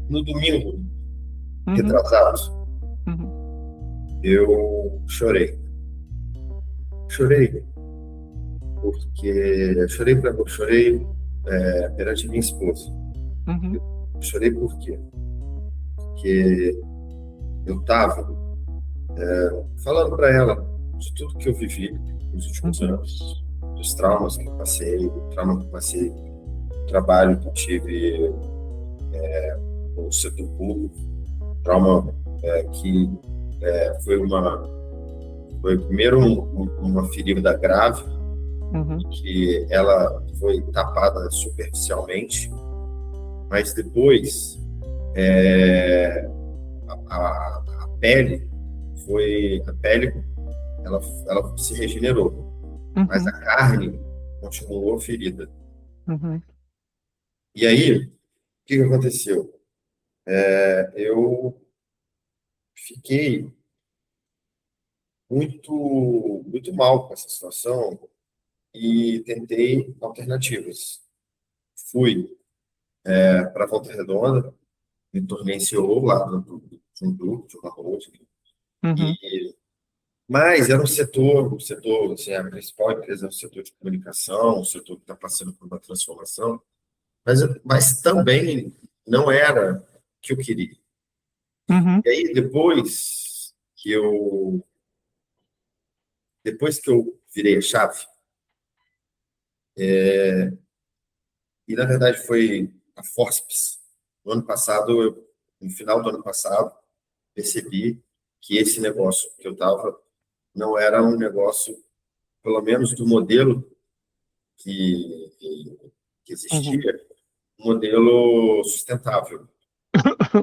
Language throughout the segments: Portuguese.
No domingo, Uhum, retrasado, uhum, eu chorei. Chorei, porque chorei perante minha esposa. uhum, Chorei por quê? Porque eu estava falando para ela de tudo que eu vivi nos últimos uhum, anos, dos traumas que eu passei, o trauma que eu passei, o trabalho que eu tive no setor público, trauma que foi primeiro uma ferida grave, uhum, que ela foi tapada superficialmente, mas depois a pele a pele ela se regenerou, mas a uhum, carne continuou ferida. uhum, E aí, o que aconteceu? Eu fiquei muito mal com essa situação e tentei alternativas. Fui para Volta Redonda, me tornei CEO lá de um grupo, de uma holding, uhum, e mas era um setor, assim, a principal empresa é o setor de comunicação, um setor que está passando por uma transformação, mas também não era o que eu queria. uhum, E aí, depois que eu virei a chave, e na verdade foi a Forceps, no ano passado, no final do ano passado, percebi que esse negócio que eu estava não era um negócio, pelo menos do modelo que uhum, existia, um modelo sustentável,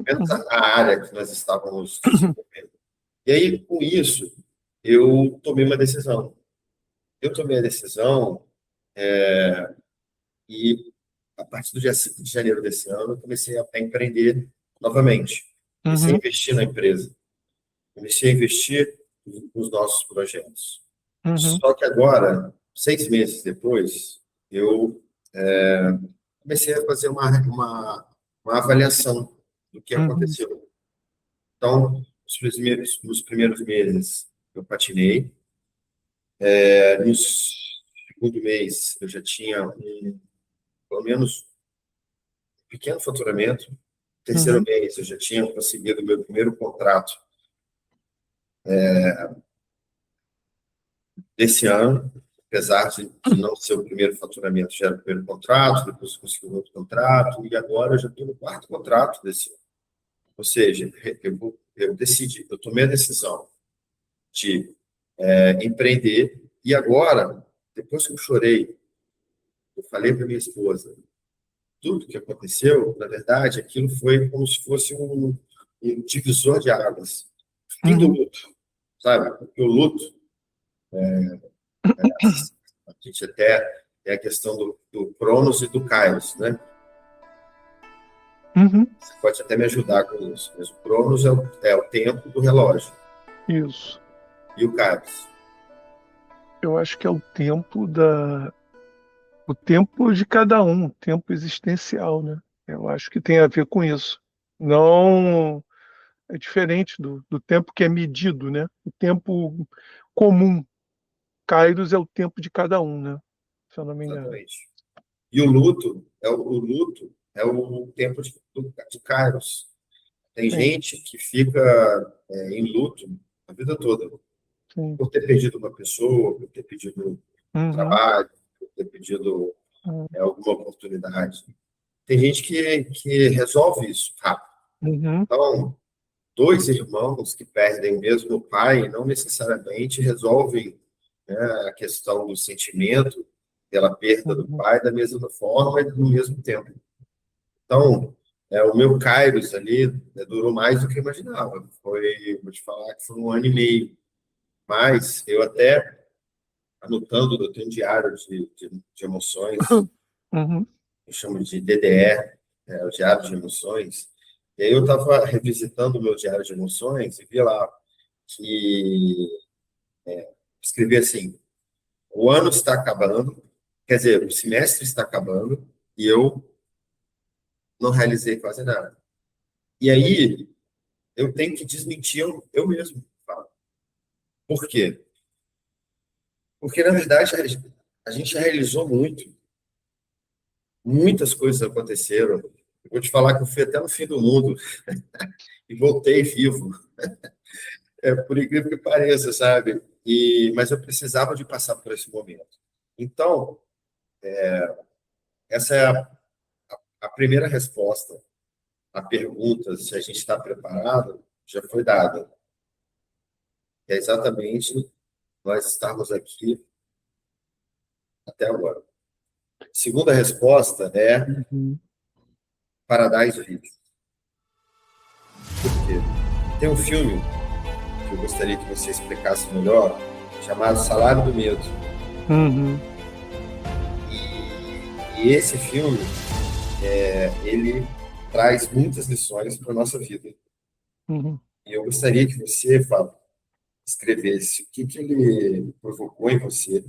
menos uhum, a área que nós estávamos desenvolvendo. E aí, com isso, eu tomei uma decisão. Eu tomei a decisão e, a partir do dia 5 de janeiro desse ano, eu comecei a empreender novamente. Comecei a uhum, investir na empresa. Comecei a investir nos nossos projetos. uhum, Só que agora, 6 meses depois, eu comecei a fazer uma avaliação do que uhum, aconteceu. Então, nos primeiros meses, eu patinei. No segundo mês, eu já tinha pelo menos um pequeno faturamento. No terceiro uhum, mês, eu já tinha conseguido o meu primeiro contrato desse ano, apesar de não ser o primeiro faturamento, já era o primeiro contrato, depois eu consegui um outro contrato, e agora eu já estou no quarto contrato desse ano. Ou seja, eu tomei a decisão de empreender, e agora, depois que eu chorei, eu falei para minha esposa, tudo que aconteceu, na verdade, aquilo foi como se fosse um divisor de águas. Fim do uhum. luto, sabe? Porque o luto, a gente até tem a questão do Cronos e do Kairos, né? Uhum. Você pode até me ajudar com isso, mas o Cronos é o tempo do relógio, Isso. e o Kairos. Eu acho que é o tempo de cada um, o tempo existencial, né? Eu acho que tem a ver com isso. Não é diferente do tempo que é medido, né? O tempo comum. Kairos é o tempo de cada um, né? Se eu não me engano. Exatamente. E o luto é o tempo de Kairos. Tem Sim, gente que fica em luto a vida toda, sim. por ter perdido uma pessoa, por ter perdido um Uhum, trabalho, por ter perdido uhum, alguma oportunidade. Tem gente que resolve isso rápido. uhum, Então, dois irmãos que perdem o mesmo pai não necessariamente resolvem, né, a questão do sentimento pela perda do uhum, pai da mesma forma e no mesmo tempo. Então, o meu Kairos ali, né, durou mais do que eu imaginava. Vou te falar que foi 1 ano e meio. Mas eu até, anotando, eu tenho um diário de emoções, uhum, eu chamo de DDE, o Diário de Emoções. E aí eu estava revisitando o meu Diário de Emoções e vi lá que escrevi assim: o ano está acabando, quer dizer, o semestre está acabando e eu não realizei quase nada. E aí eu tenho que desmentir eu mesmo. Por quê? Porque, na verdade, a gente realizou muitas coisas aconteceram. Eu vou te falar que eu fui até no fim do mundo e voltei vivo. Por incrível que pareça, sabe? Mas eu precisava de passar por esse momento. Então, essa é a primeira resposta à pergunta se a gente está preparado, já foi dada. É exatamente nós estarmos aqui até agora. Segunda resposta é Uhum. Paradise View. Por quê? Tem um filme que eu gostaria que você explicasse melhor, chamado Salário do Medo. Uhum. E esse filme, ele traz muitas lições para a nossa vida. Uhum. E eu gostaria que você, Fábio, escrevesse o que ele provocou em você,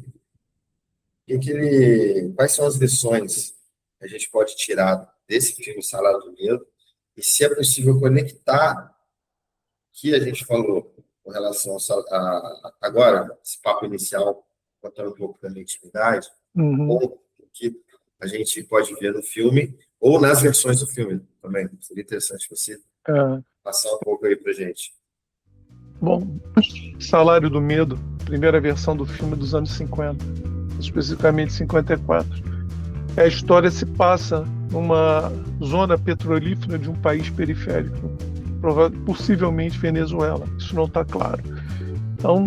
quais são as lições que a gente pode tirar desse filme Salário do Medo, e se é possível conectar o que a gente falou com relação agora, esse papo inicial, contando um pouco da minha intimidade, Uhum. ou o que a gente pode ver no filme, ou nas versões do filme também. Seria interessante você É. passar um pouco aí pra gente. Bom, Salário do Medo, primeira versão do filme dos anos 50, especificamente 54. A história se passa numa zona petrolífera de um país periférico, possivelmente Venezuela. Isso não está claro. Então,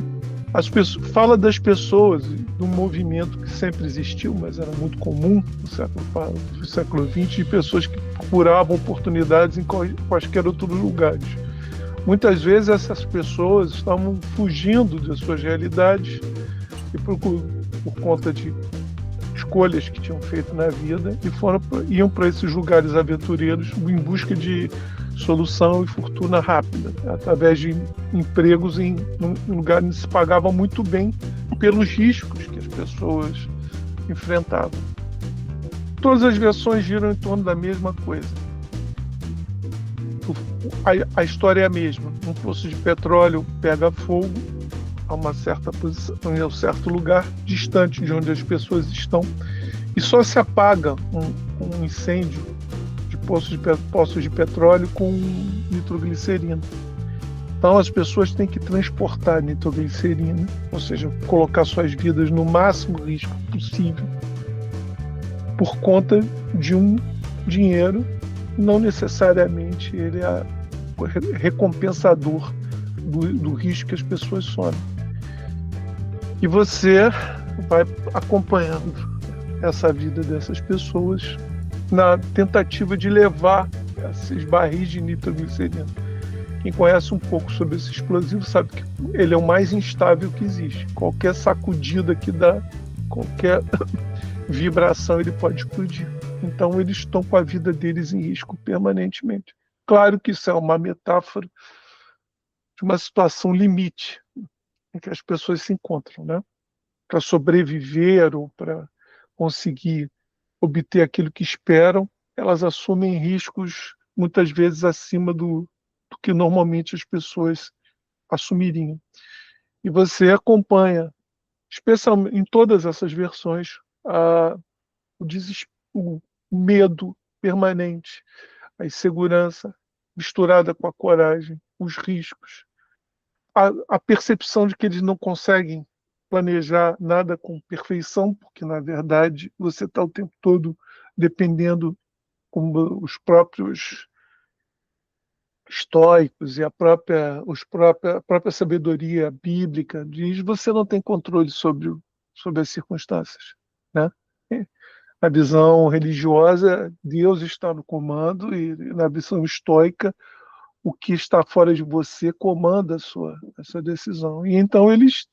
fala das pessoas, do movimento que sempre existiu, mas era muito comum no século XX, de pessoas que procuravam oportunidades em quaisquer outros lugares. Muitas vezes essas pessoas estavam fugindo das suas realidades e por conta de escolhas que tinham feito na vida e iam para esses lugares aventureiros em busca de solução e fortuna rápida, através de empregos em lugares que se pagavam muito bem pelos riscos que as pessoas enfrentavam. Todas as versões giram em torno da mesma coisa. A história é a mesma. Um poço de petróleo pega fogo a uma certa posição, em um certo lugar, distante de onde as pessoas estão, e só se apaga um incêndio de poços de petróleo com nitroglicerina. Então as pessoas têm que transportar nitroglicerina, ou seja, colocar suas vidas no máximo risco possível, por conta de um dinheiro, não necessariamente ele é recompensador do risco que as pessoas somem. E você vai acompanhando essa vida dessas pessoas na tentativa de levar esses barris de nitroglicerina. Quem conhece um pouco sobre esse explosivo sabe que ele é o mais instável que existe. Qualquer sacudida que dá, qualquer vibração, ele pode explodir. Então eles estão com a vida deles em risco permanentemente. Claro que isso é uma metáfora de uma situação limite em que as pessoas se encontram, né? Para sobreviver ou para conseguir obter aquilo que esperam, elas assumem riscos muitas vezes acima do que normalmente as pessoas assumiriam. E você acompanha, especialmente em todas essas versões, o medo permanente, a insegurança misturada com a coragem, os riscos, a percepção de que eles não conseguem planejar nada com perfeição, porque, na verdade, você está o tempo todo dependendo, como os próprios estoicos e a própria sabedoria bíblica diz, você não tem controle sobre as circunstâncias, né? Na visão religiosa, Deus está no comando, e na visão estoica, o que está fora de você comanda a sua decisão. E então eles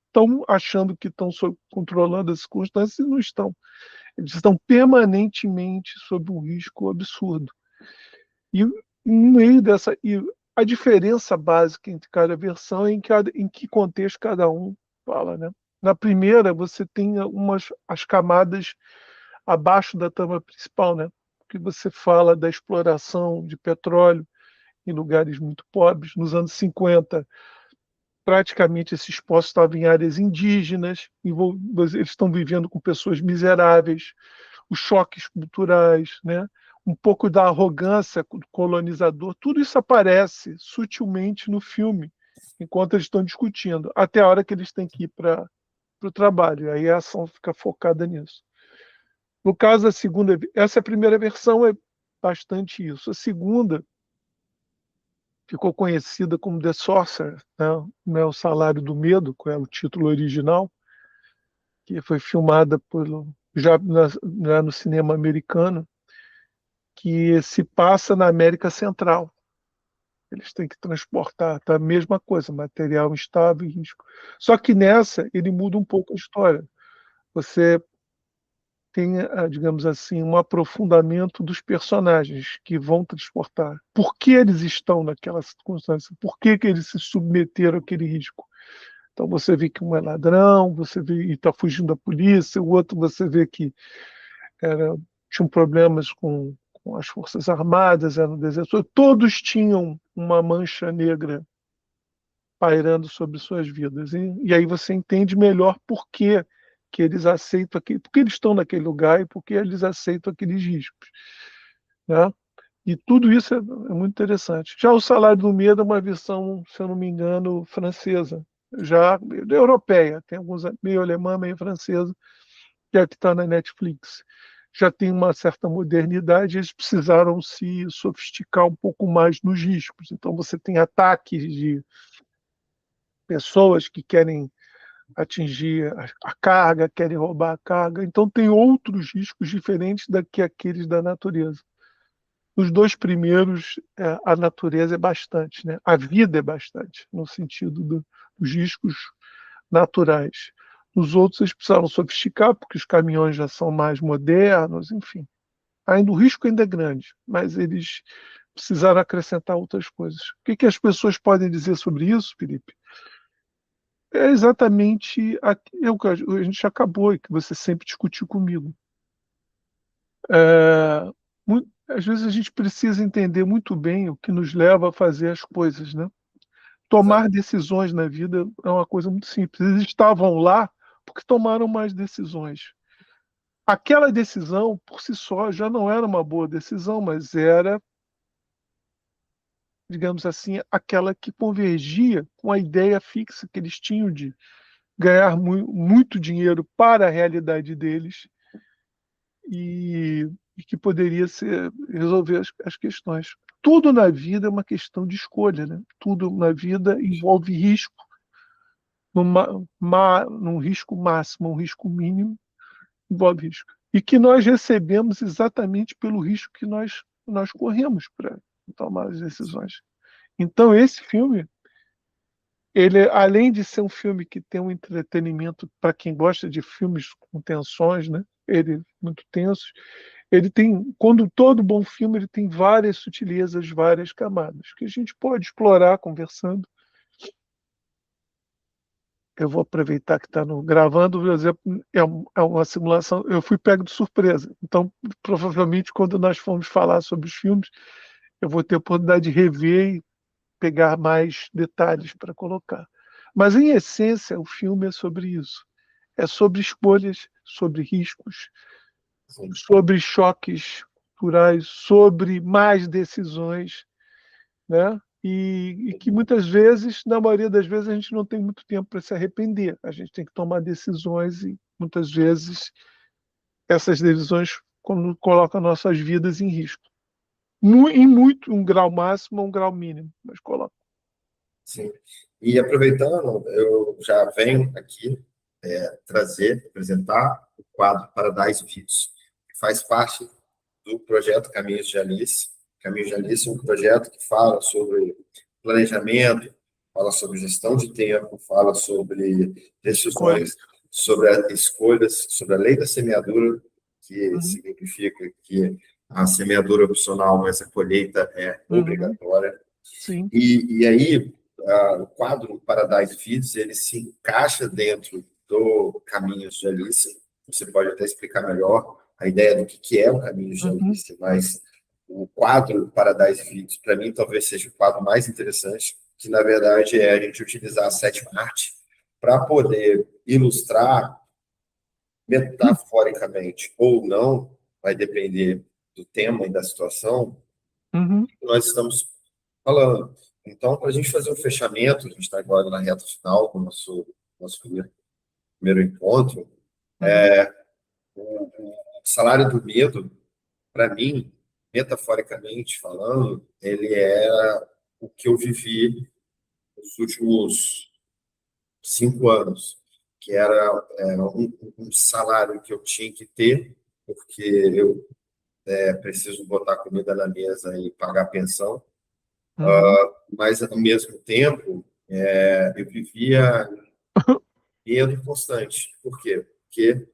estão achando que estão controlando as circunstâncias e não estão. Eles estão permanentemente sob um risco absurdo. E no meio dessa. E a diferença básica entre cada versão é em que contexto cada um fala, né? Na primeira, você tem as camadas abaixo da trama principal, né? Que você fala da exploração de petróleo em lugares muito pobres. Nos anos 50, praticamente esses postos estavam em áreas indígenas, eles estão vivendo com pessoas miseráveis, os choques culturais, né? Um pouco da arrogância do colonizador, tudo isso aparece sutilmente no filme, enquanto eles estão discutindo, até a hora que eles têm que ir para o trabalho, aí a ação fica focada nisso. No caso da segunda, essa primeira versão é bastante isso. A segunda ficou conhecida como The Sorcerer, né, o Salário do Medo, que é o título original, que foi filmada já no cinema americano, que se passa na América Central. Eles têm que transportar, tá? A mesma coisa, material instável e risco. Só que nessa ele muda um pouco a história. Você tem, digamos assim, um aprofundamento dos personagens que vão transportar. Por que eles estão naquela circunstância? Por que eles se submeteram àquele risco? Então você vê que um é ladrão, você vê e está fugindo da polícia, o outro você vê que tinham problemas com as Forças Armadas, eram desertores. Todos tinham uma mancha negra pairando sobre suas vidas. E aí você entende melhor por que eles aceitam aquilo, por que eles estão naquele lugar e por que eles aceitam aqueles riscos. Né? E tudo isso é muito interessante. Já o Salário do Medo é uma versão, se eu não me engano, francesa, já europeia, tem alguns meio alemã, meio francesa, que é que está na Netflix. Já tem uma certa modernidade, eles precisaram se sofisticar um pouco mais nos riscos. Então você tem ataques de pessoas que querem atingir a carga, querem roubar a carga. Então tem outros riscos diferentes do que aqueles da natureza. Nos dois primeiros, a natureza é bastante, né? A vida é bastante, no sentido dos riscos naturais. Nos outros, eles precisaram sofisticar, porque os caminhões já são mais modernos, enfim. Ainda o risco ainda é grande, mas eles precisaram acrescentar outras coisas. O que as pessoas podem dizer sobre isso, Felipe? É exatamente o que a gente acabou e que você sempre discutiu comigo. Às vezes a gente precisa entender muito bem o que nos leva a fazer as coisas, né? Tomar Exato. decisões na vida é uma coisa muito simples. Eles estavam lá porque tomaram mais decisões. Aquela decisão, por si só, já não era uma boa decisão, mas era, digamos assim, aquela que convergia com a ideia fixa que eles tinham de ganhar muito dinheiro para a realidade deles e que poderia resolver as questões. Tudo na vida é uma questão de escolha, né? Tudo na vida envolve risco, num risco máximo, um risco mínimo, envolve risco. E que nós recebemos exatamente pelo risco que nós corremos para tomar as decisões. Então, esse filme, ele, além de ser um filme que tem um entretenimento para quem gosta de filmes com tensões, né? Ele muito tensos, ele tem, quando todo bom filme, ele tem várias sutilezas, várias camadas, que a gente pode explorar conversando. Eu vou aproveitar que está gravando, por exemplo, é uma simulação, eu fui pego de surpresa. Então, provavelmente, quando nós formos falar sobre os filmes, eu vou ter a oportunidade de rever e pegar mais detalhes para colocar. Mas, em essência, o filme é sobre isso. É sobre escolhas, sobre riscos, Sim. sobre choques culturais, sobre más decisões, né? E que muitas vezes, na maioria das vezes, a gente não tem muito tempo para se arrepender. A gente tem que tomar decisões e muitas vezes essas decisões colocam nossas vidas em risco. Em muito, um grau máximo ou um grau mínimo, mas coloca. Sim. E aproveitando, eu já venho aqui apresentar o quadro Paradise Vídeos, que faz parte do projeto Caminhos de Alice. Caminhos de Alice é um projeto que fala sobre planejamento, fala sobre gestão de tempo, fala sobre Escolha. decisões, sobre escolhas, sobre a lei da semeadura, que Uhum, significa que a semeadura é opcional, mas a colheita é uhum, obrigatória. sim. E aí, o quadro Paradise Feeds, ele se encaixa dentro do Caminhos de Alice. Você pode até explicar melhor a ideia do que é o Caminhos de Uhum, Alice, mas o quadro Paradise Vídeos, para mim, talvez seja o quadro mais interessante, que, na verdade, é a gente utilizar a sétima arte para poder ilustrar metaforicamente ou não, vai depender do tema e da situação, Uhum, que nós estamos falando. Então, para a gente fazer um fechamento, a gente está agora na reta final do nosso primeiro encontro, uhum, o salário do medo, para mim, metaforicamente falando, ele é o que eu vivi nos últimos 5 anos, que era um salário que eu tinha que ter, porque eu preciso botar comida na mesa e pagar pensão, uhum, mas, ao mesmo tempo, eu vivia medo constante. Por quê? Porque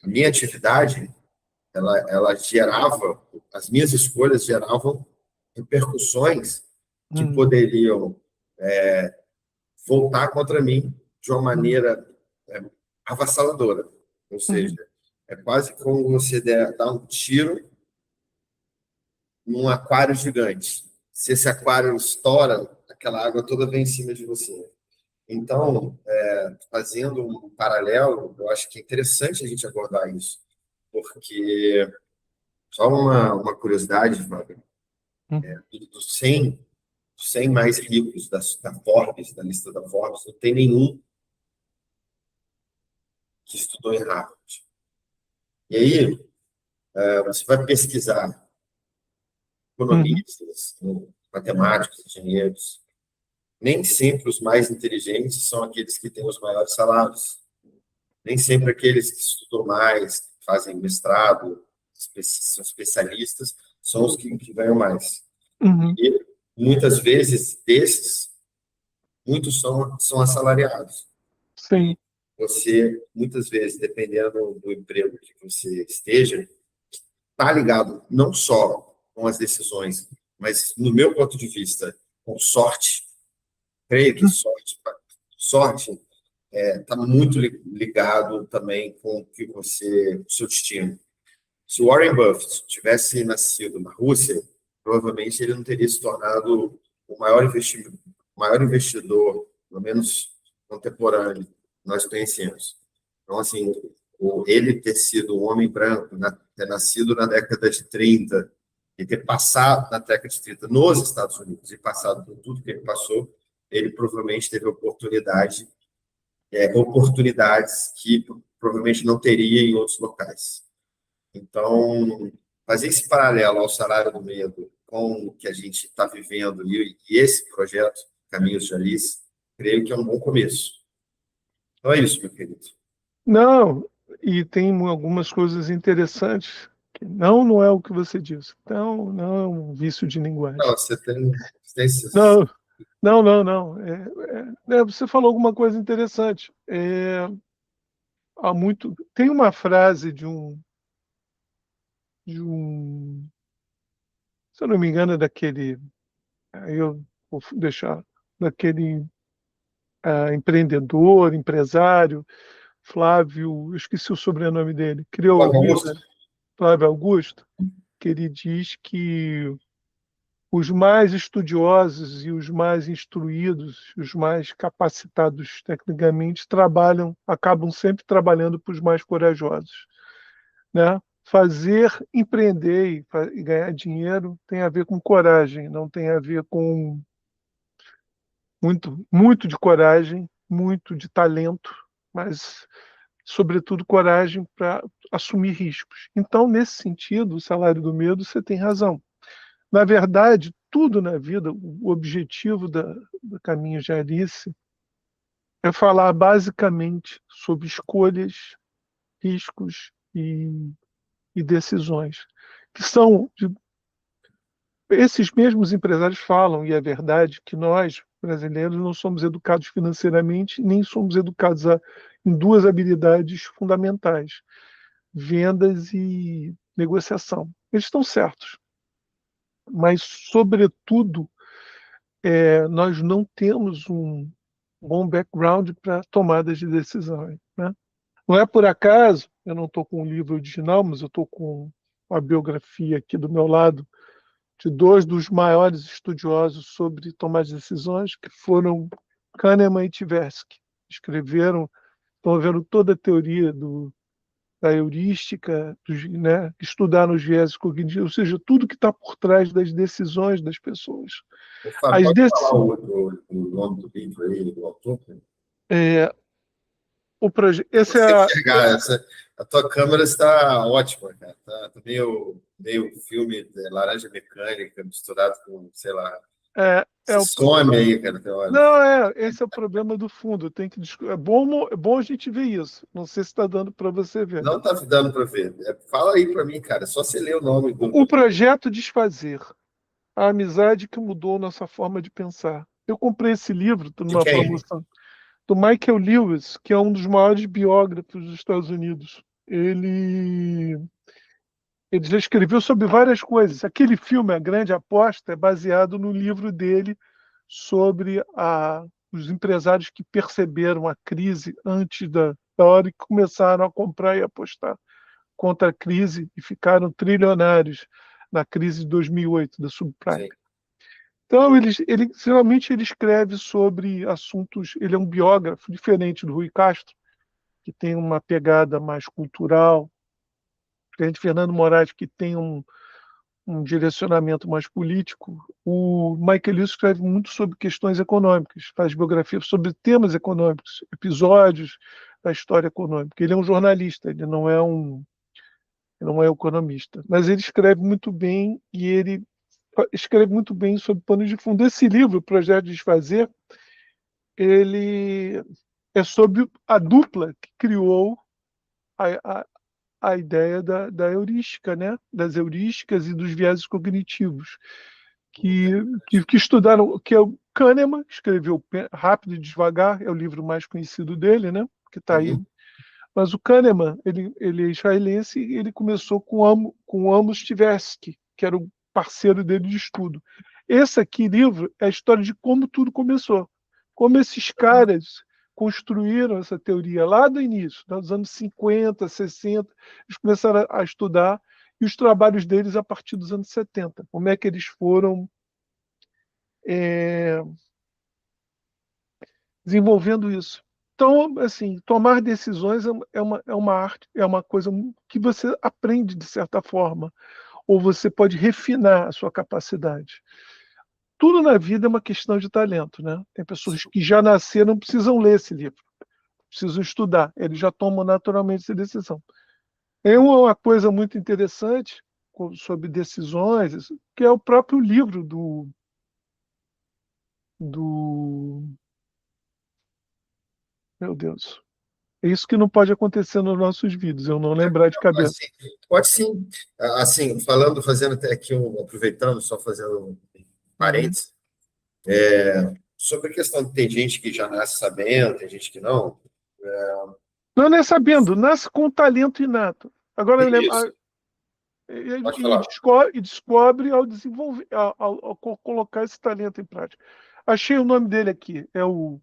a minha atividade, ela gerava, as minhas escolhas geravam repercussões que uhum, poderiam voltar contra mim de uma uhum, maneira é, avassaladora. Ou uhum, seja, é quase como você dar um tiro num aquário gigante. Se esse aquário estoura, aquela água toda vem em cima de você. Então, fazendo um paralelo, eu acho que é interessante a gente abordar isso, porque, só uma curiosidade, Fábio, uhum. dos 100 mais ricos da Forbes, da lista da Forbes, não tem nenhum que estudou em Harvard. E aí, você vai pesquisar Uhum. economistas, matemáticos, engenheiros, nem sempre os mais inteligentes são aqueles que têm os maiores salários. Nem sempre aqueles que estudam mais, que fazem mestrado, são especialistas, são os que ganham mais. Uhum. E, muitas vezes, desses, muitos são assalariados. Sim. Você, muitas vezes, dependendo do emprego que você esteja, está ligado não só com as decisões, mas, no meu ponto de vista, com sorte. Creio que sorte está muito ligado também com o que o seu destino. Se o Warren Buffett tivesse nascido na Rússia, provavelmente ele não teria se tornado o maior investidor, pelo menos contemporâneo, que nós conhecemos. Então, assim, ele ter sido um homem branco, ter nascido na década de 30 e ter passado na década de 30 nos Estados Unidos e passado por tudo que ele passou, ele provavelmente teve oportunidades que provavelmente não teria em outros locais. Então, fazer esse paralelo ao salário do medo com o que a gente está vivendo e esse projeto, Caminhos de Alice, creio que é um bom começo. Então é isso, meu querido. Não, e tem algumas coisas interessantes que não é o que você disse. Então, não é um vício de Não, linguagem. você tem esses... Não, não. Você falou alguma coisa interessante. Tem uma frase de um, se eu não me engano, é daquele, aí eu vou deixar, daquele empreendedor, empresário, Flávio, eu esqueci o sobrenome dele, criou o Flávio livro, Augusto? Flávio Augusto, que ele diz que os mais estudiosos e os mais instruídos, os mais capacitados tecnicamente, acabam sempre trabalhando para os mais corajosos, né? Empreender e ganhar dinheiro tem a ver com coragem, não tem a ver com muito de coragem, muito de talento, mas sobretudo coragem para assumir riscos. Então, nesse sentido, o salário do medo, você tem razão. Na verdade, tudo na vida, o objetivo do Caminho de Alice é falar basicamente sobre escolhas, riscos e decisões, que são esses mesmos empresários falam, e é verdade, que nós, brasileiros, não somos educados financeiramente, nem somos educados em duas habilidades fundamentais: vendas e negociação. Eles estão certos, mas, sobretudo, nós não temos um bom background para tomadas de decisões, né? Não é por acaso, eu não estou com o livro original, mas eu estou com a biografia aqui do meu lado de dois dos maiores estudiosos sobre tomar decisões, que foram Kahneman e Tversky. Escreveram, estão vendo toda a teoria da heurística, né? Estudaram os viéses cognitivos, ou seja, tudo que está por trás das decisões das pessoas. Ô, Fábio, As pode dec... falar o nome do livro aí, do autor? é, esse Você é, enxergar, a tua câmera está ótima, cara. Tá meio filme de Laranja Mecânica misturado com, sei lá. é Você o some aí, cara. Olha. Não, esse é o problema do fundo. Tem que é bom a gente ver isso. Não sei se está dando para você ver. Não tá dando para ver. Fala aí para mim, cara. É só você ler o nome O do. projeto Desfazer, a amizade que mudou nossa forma de pensar. Eu comprei esse livro De numa quem? promoção do Michael Lewis, que é um dos maiores biógrafos dos Estados Unidos. Ele já escreveu sobre várias coisas. Aquele filme, A Grande Aposta, é baseado no livro dele sobre os empresários que perceberam a crise antes da hora e começaram a comprar e apostar contra a crise e ficaram trilionários na crise de 2008, da subprime. Sim. Então, geralmente ele escreve sobre assuntos. Ele é um biógrafo diferente do Rui Castro, que tem uma pegada mais cultural, diferente de Fernando Moraes, que tem um direcionamento mais político. O Michael Lewis escreve muito sobre questões econômicas, faz biografias sobre temas econômicos, episódios da história econômica. Ele é um jornalista, ele não é economista, mas ele escreve muito bem e ele escreve muito bem sobre panos de fundo. Esse livro, o Projeto de Desfazer, ele é sobre a dupla que criou a, a, a ideia da heurística, né? Das heurísticas e dos vieses cognitivos, que estudaram, que é o Kahneman, escreveu Rápido e Devagar, é o livro mais conhecido dele, né? Que está aí. Uhum. Mas o Kahneman, ele é israelense e ele começou com Amos Tversky, que era o parceiro dele de estudo. Esse aqui, livro, é a história de como tudo começou. Como esses caras construíram essa teoria lá do início, nos anos 50, 60, eles começaram a estudar, e os trabalhos deles a partir dos anos 70. Como é que eles foram é, desenvolvendo isso. Então, assim, tomar decisões é uma arte, é uma coisa que você aprende de certa forma, ou você pode refinar a sua capacidade. Tudo na vida é uma questão de talento, né? Tem pessoas que já nasceram, não precisam ler esse livro, precisam estudar, eles já tomam naturalmente essa decisão. É uma coisa muito interessante sobre decisões, que é o próprio livro do meu Deus. É isso que não pode acontecer nos nossos vídeos, eu não lembrar de cabeça. Assim, pode sim. Assim, falando, fazendo até aqui, aproveitando, só fazendo um Uhum. parênteses, sobre a questão de tem gente que já nasce sabendo, tem gente que não. Não é sabendo, nasce com um talento inato. Agora, eu lembro, Isso, pode e falar. descobre ao desenvolver, ao colocar esse talento em prática. Achei o nome dele aqui, é o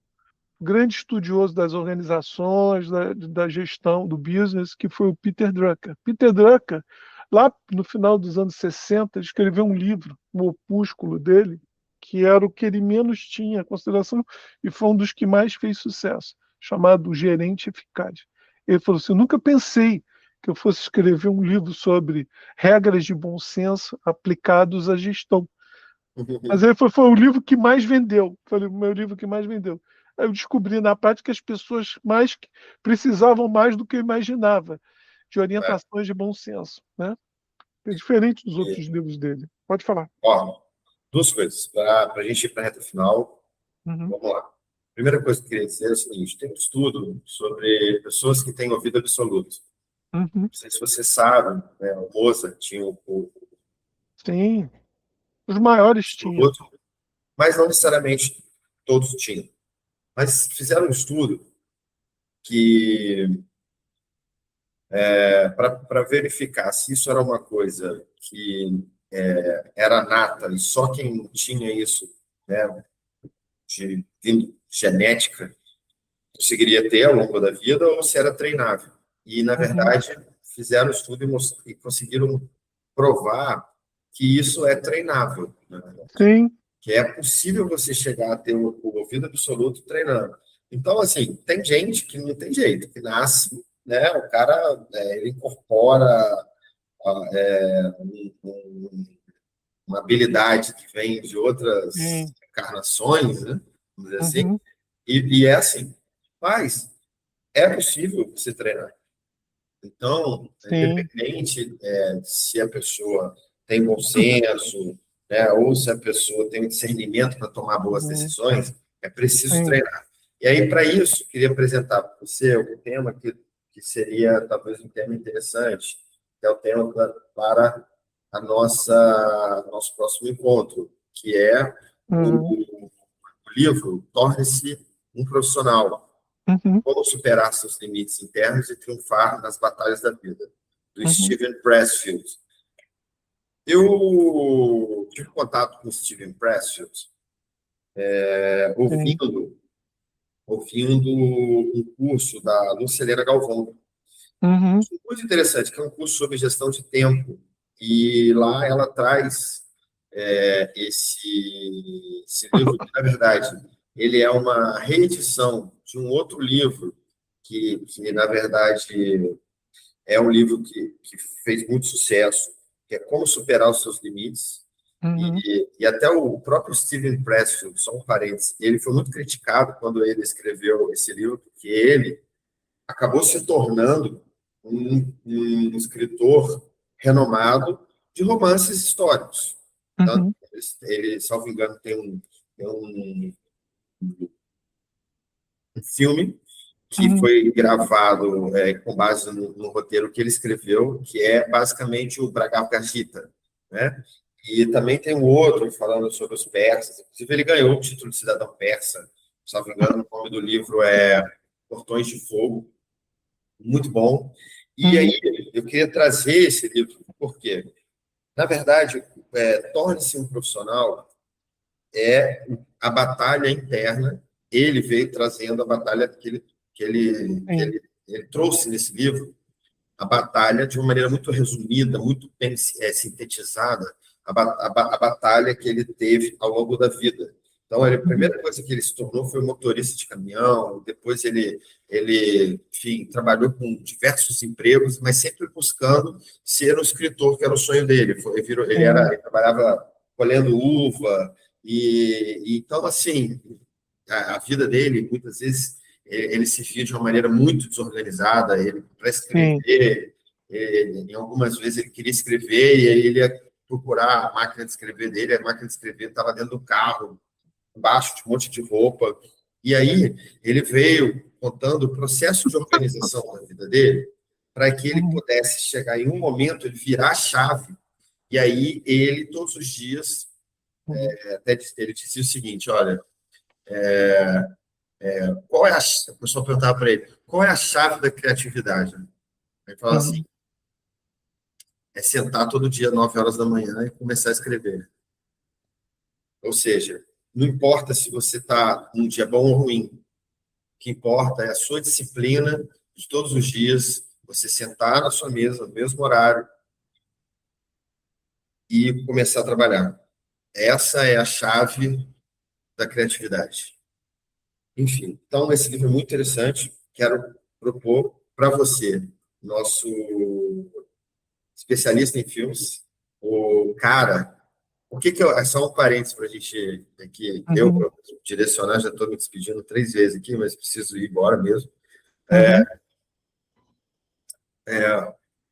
grande estudioso das organizações, da gestão, do business, que foi o Peter Drucker. Peter Drucker, lá no final dos anos 60, escreveu um livro, um opúsculo dele, que era o que ele menos tinha em consideração e foi um dos que mais fez sucesso, chamado Gerente Eficaz. Ele falou assim: nunca pensei que eu fosse escrever um livro sobre regras de bom senso aplicados à gestão. Mas aí foi o livro que mais vendeu. Foi o meu livro que mais vendeu. Aí eu descobri na prática que as pessoas precisavam mais do que eu imaginava, de É, orientações de bom senso, né? É diferente dos outros e, livros dele. Pode falar. ó, duas coisas, para a gente ir para a reta final. Uhum, Vamos lá. Primeira coisa que eu queria dizer é o seguinte: tem um estudo sobre pessoas que têm ouvido absoluto. uhum. Não sei se você sabe, né, o Mozart tinha o Sim, os maiores tinham. absoluto, mas não necessariamente todos tinham. Mas fizeram um estudo que para verificar se isso era uma coisa que era nata e só quem tinha isso, né, de genética conseguiria ter ao longo da vida ou se era treinável. E, na Uhum, verdade, fizeram o estudo e conseguiram provar que isso é treinável, né? sim, Que é possível você chegar a ter o ouvido absoluto treinando. Então, assim, tem gente que não tem jeito, que nasce, né? O cara ele incorpora uma habilidade que vem de outras sim, encarnações, né? Vamos dizer assim, uhum, e é assim. Mas é possível você treinar. Então, sim, independente se a pessoa tem bom senso, né, ou se a pessoa tem um discernimento para tomar boas uhum, decisões, é preciso sim, treinar. E aí, para isso, queria apresentar para você um tema que seria talvez um tema interessante, que é o tema para a nosso próximo encontro, que é uhum, o livro Torne-se um Profissional. uhum, Como superar seus limites internos e triunfar nas batalhas da vida, do uhum, Steven Pressfield. Eu tive contato com o Steven Pressfield sim, ouvindo um curso da Lucilena Galvão. uhum, Muito interessante, que é um curso sobre gestão de tempo. E lá ela traz esse livro, que, na verdade, ele é uma reedição de um outro livro, que na verdade, é um livro que fez muito sucesso, que é Como Superar os Seus Limites. uhum, E até o próprio Steven Pressfield, só um parênteses, ele foi muito criticado quando ele escreveu esse livro, porque ele acabou se tornando um escritor renomado de romances históricos. Tanto, uhum, ele, salvo engano, tem um filme que uhum, foi gravado com base no roteiro que ele escreveu, que é basicamente o Bhagavad Gita, né? E também tem um outro falando sobre os persas. Inclusive, ele ganhou o título de cidadão persa. Se não me engano, o nome do livro é Portões de Fogo. Muito bom. E uhum, aí, eu queria trazer esse livro, porque, na verdade, Torne-se um Profissional é a batalha interna. Ele veio trazendo a batalha sim, ele trouxe nesse livro a batalha de uma maneira muito resumida, muito bem sintetizada, a batalha que ele teve ao longo da vida. Então, a uhum, primeira coisa que ele se tornou foi motorista de caminhão, depois enfim, trabalhou com diversos empregos, mas sempre buscando ser um escritor, que era o sonho dele. sim, Ele trabalhava colhendo uva, então, assim, a vida dele, muitas vezes, ele se via de uma maneira muito desorganizada. Ele, para sim, escrever, em algumas vezes ele queria escrever e aí ele ia procurar a máquina de escrever dele, a máquina de escrever estava dentro do carro, embaixo de um monte de roupa. E aí ele veio contando o processo de organização da vida dele, para que ele uhum, pudesse chegar em um momento, ele virar a chave, e aí ele, todos os dias, uhum, até ele dizia o seguinte: olha, qual é a pessoa perguntava para ele, qual é a chave da criatividade? Ele falava assim, uhum, é sentar todo dia, 9 horas da manhã, e começar a escrever. Ou seja, não importa se você está num dia bom ou ruim, o que importa é a sua disciplina de todos os dias, você sentar na sua mesa, no mesmo horário, e começar a trabalhar. Essa é a chave da criatividade. Enfim, então esse livro é muito interessante. Quero propor para você, nosso especialista em filmes, o cara. É só um parênteses para a gente aqui, eu uhum, direcionar, já estou me despedindo 3 vezes aqui, mas preciso ir embora mesmo. uhum,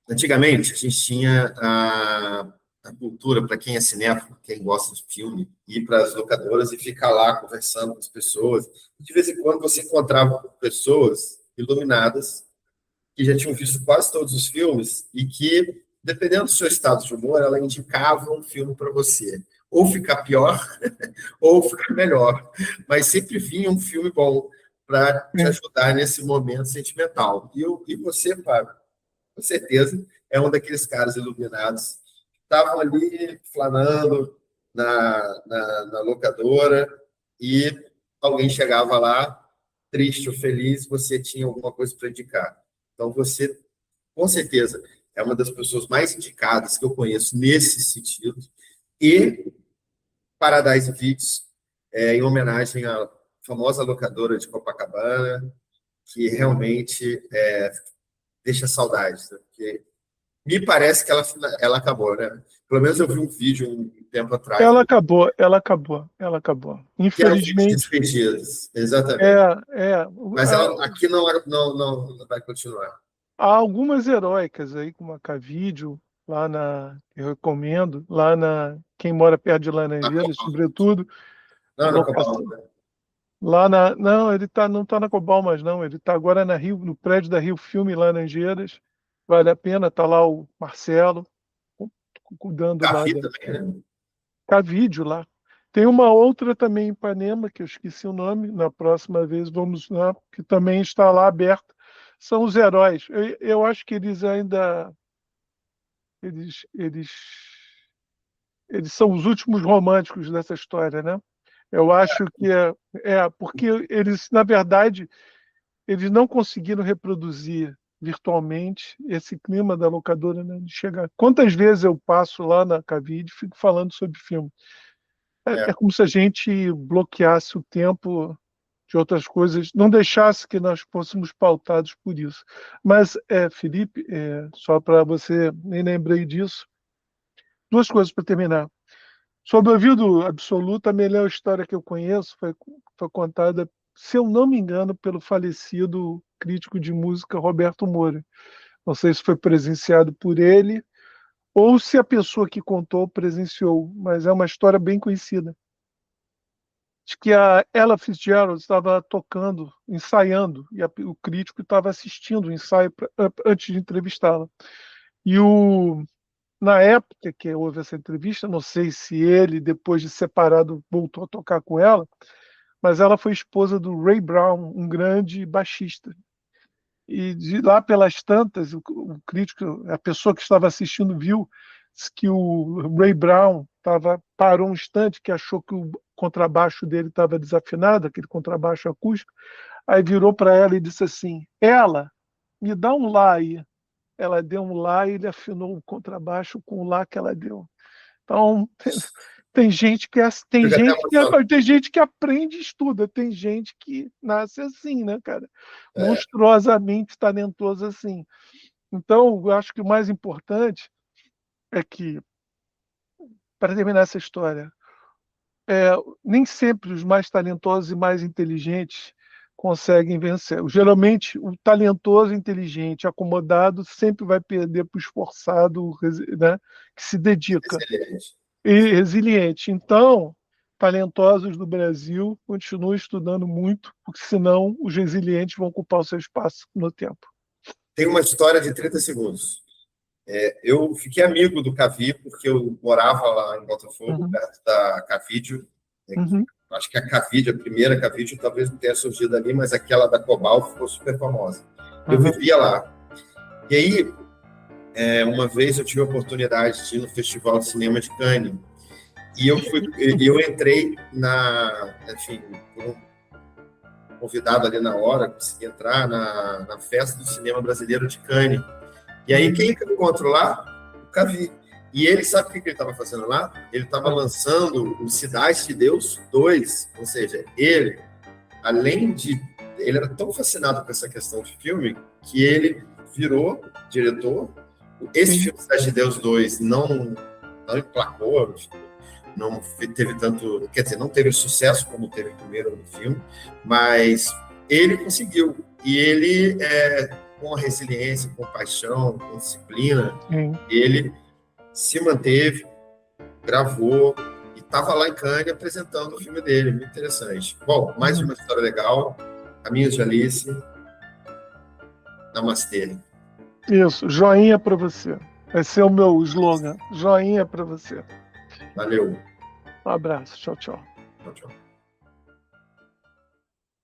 Antigamente, a gente tinha a cultura, para quem é cinéfilo, quem gosta de filme, ir para as locadoras e ficar lá conversando com as pessoas. De vez em quando você encontrava pessoas iluminadas que já tinham visto quase todos os filmes e que, dependendo do seu estado de humor, ela indicava um filme para você. Ou ficar pior, ou ficar melhor. Mas sempre vinha um filme bom para te sim, ajudar nesse momento sentimental. E você, Fábio, com certeza, é um daqueles caras iluminados que estavam ali flanando na locadora e alguém chegava lá, triste ou feliz, você tinha alguma coisa para indicar. Então, você, com certeza, é uma das pessoas mais indicadas que eu conheço nesse sentido, e Paradise Videos, em homenagem à famosa locadora de Copacabana, que realmente deixa saudades, né? Porque me parece que ela acabou, né? Pelo menos eu vi um vídeo um tempo atrás, Ela acabou, ela acabou, ela acabou. que era o filme de Infelizmente, despedidas, é, exatamente. é, Mas ela aqui não vai continuar. há algumas heróicas aí, como a Cavídeo, eu recomendo, quem mora perto de Na Laranjeiras, Cobal. sobretudo, Não, na Cobal, locação. né? Não, não está na Cobal mais não, ele está agora no prédio da Rio Filme Laranjeiras, vale a pena, está lá o Marcelo, cuidando lá Cavi também, né? Cavídeo lá. Tem uma outra também em Ipanema, que eu esqueci o nome, na próxima vez vamos lá, que também está lá aberta. São os heróis. Eu acho que eles ainda. Eles, eles, eles são os últimos românticos dessa história, né? Eu acho que porque eles, na verdade, eles não conseguiram reproduzir virtualmente esse clima da locadora, né, de chegar. Quantas vezes eu passo lá na Cavide e fico falando sobre filme? É. É como se a gente bloqueasse o tempo de outras coisas, não deixasse que nós fôssemos pautados por isso. Mas, Felipe, só para você, nem lembrei disso, duas coisas para terminar. Sob o ouvido absoluto, a melhor história que eu conheço foi contada, se eu não me engano, pelo falecido crítico de música Roberto Moura. Não sei se foi presenciado por ele ou se a pessoa que contou presenciou, mas é uma história bem conhecida. Diz que a Ella Fitzgerald estava tocando, ensaiando, e o crítico estava assistindo o ensaio antes de entrevistá-la. E na época que houve essa entrevista, não sei se ele, depois de separado, voltou a tocar com ela, mas ela foi esposa do Ray Brown, um grande baixista. E de lá pelas tantas, o crítico, a pessoa que estava assistindo, viu que o Ray Brown parou um instante, que achou que o contrabaixo dele estava desafinado, aquele contrabaixo acústico, aí virou para ela e disse assim: Ela, me dá um lá aí. Ela deu um lá e ele afinou o contrabaixo com o lá que ela deu. Então, tem gente que Fica até emocionado. tem gente que aprende e estuda, tem gente que nasce assim, né, cara? É, Monstruosamente talentoso assim. Então, eu acho que o mais importante é que, para terminar essa história, é, nem sempre os mais talentosos e mais inteligentes conseguem vencer. Geralmente, o talentoso, inteligente, acomodado sempre vai perder para o esforçado, né, que se dedica. excelente. E resiliente. Então, talentosos do Brasil, continuem estudando muito, porque senão os resilientes vão ocupar o seu espaço no tempo. Tem uma história de 30 segundos. Eu fiquei amigo do Cavi, porque eu morava lá em Botafogo, Uhum, perto da Cavídeo. uhum, Acho que a Cavídeo, a primeira Cavídeo, talvez não tenha surgido ali, mas aquela da Cobal ficou super famosa. Eu uhum, vivia lá. E aí, uma vez eu tive a oportunidade de ir no Festival de Cinema de Cannes. E eu entrei enfim, por um convidado ali na hora, consegui entrar na Festa do Cinema Brasileiro de Cannes. E aí, quem que eu encontro lá? O Cavi. E ele, sabe o que ele estava fazendo lá? Ele estava lançando o Cidade de Deus 2, ou seja, ele, além de... Ele era tão fascinado com essa questão de filme que ele virou diretor. Esse filme, Cidade de Deus 2, não emplacou, não teve tanto... Quer dizer, não teve sucesso como teve o primeiro filme, mas ele conseguiu. E ele, com resiliência, com paixão, com disciplina, ele se manteve, gravou e estava lá em Cannes apresentando o filme dele. Muito interessante. Bom, mais uma história legal. Caminhos de Alice. Namastê. Isso, joinha para você. Esse é o meu slogan. Joinha para você. Valeu. Um abraço. Tchau, tchau. Tchau, tchau.